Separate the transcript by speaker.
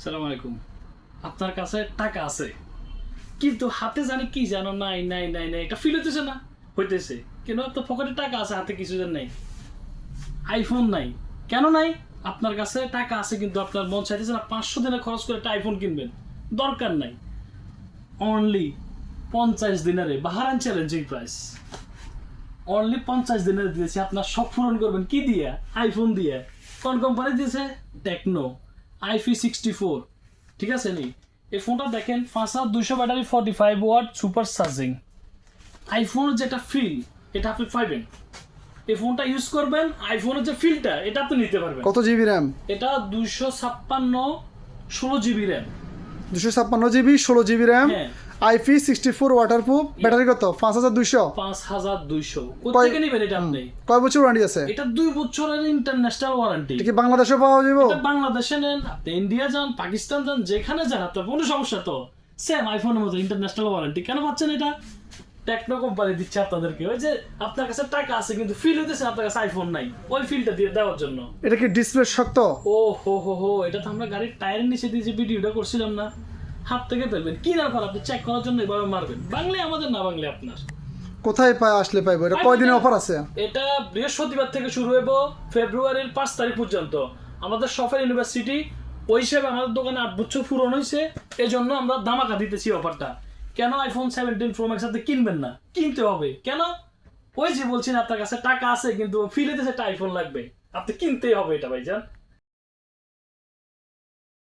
Speaker 1: সালাম আলাইকুম। আপনার কাছে টাকা আছে কিন্তু হাতে জানি কি জানো নাই নাই নাই নাই এটা ফিল হইতেছে না, হইতেছে কেন? আপনার পকেটে টাকা আছে, হাতে কিছু যেন নাই, আইফোন নাই। কেন নাই? আপনার কাছে টাকা আছে কিন্তু আপনার মন চাইতেছে না 500 দিনে খরচ করে একটা আইফোন কিনবেন, দরকার নাই। অনলি 50 দিনারে বাহারান চ্যালেঞ্জিং প্রাইস, অনলি 50 দিনের দিয়েছি। আপনার সব পূরণ করবেন কি দিয়ে? আইফোন দিয়ে। কোন কোম্পানি দিয়েছে? Techno IP64। ঠিক আছে নি? এই ফোনটা দেখেন 5200 ব্যাটারি, 45 ওয়াট সুপার চার্জিং। আইফোনের যেটা ফিল এটা আপনি পাইবেন, এই ফোনটা ইউজ করবেন, আইফোনের যে ফিলটা এটা আপনি নিতে পারবেন।
Speaker 2: কত জিবি র্যাম?
Speaker 1: এটা 256 16 GB RAM.
Speaker 2: 256 GB 16 GB RAM,
Speaker 1: হ্যাঁ।
Speaker 2: IP64 ওয়াটারপ্রুফ, ব্যাটারি কত? 5200।
Speaker 1: 5200 কোথেকে নেবেন এটা আপনি?
Speaker 2: কয় বছর ওয়ারেন্টি আছে?
Speaker 1: এটা 2 বছরের ইন্টারন্যাশনাল ওয়ারেন্টি।
Speaker 2: এটা কি বাংলাদেশে পাওয়া যাবে?
Speaker 1: এটা বাংলাদেশে নেন, আপনি ইন্ডিয়া যান, পাকিস্তান যান, যেখানে যান আপনার কোনো সমস্যা তো সেম আইফোনের মতো ইন্টারন্যাশনাল ওয়ারেন্টি। কেন পাচ্ছেন এটা? টেকনো কোম্পানি দিচ্ছে আপনাদেরকে। ওই যে আপনার কাছে টাকা আছে কিন্তু ফিল হইতেছে আপনার কাছে আইফোন নাই, ওই ফিলটা দিয়ে দেওয়ার জন্য।
Speaker 2: এটা কি ডিসপ্লে শক্ত?
Speaker 1: ও হো হো হো, এটা তো আমরা গাড়ির টায়ারের নিচে দিয়ে যে ভিডিওটা করছিলাম না, হাত থেকে ফেলবেন কিনার পর আপনি চেক করার জন্য এভাবে মারবেন। বাংলায় আমাদের, না বাংলায় আপনার।
Speaker 2: কোথায় আসলে পাইবো? এটা কয়দিনের অফার আছে?
Speaker 1: এটা বৃহস্পতিবার থেকে শুরু হইব ফেব্রুয়ারির 5 তারিখ পর্যন্ত। আমাদের সফর ইউনিভার্সিটি ওই হিসেবে আমাদের দোকানে 8 বছর পূরণ হয়েছে, এই জন্য আমরা ধামাকা দিতেছি অফারটা। কেন আইফোন 17 প্রো ম্যাক্স আপনি কিনবেন না? কিনতে হবে। কেন? ওই যে বলছেন আপনার কাছে টাকা আছে কিন্তু ফিল হইতেছে একটা আইফোন লাগবে, আপনি কিনতেই হবে এটা ভাইজান।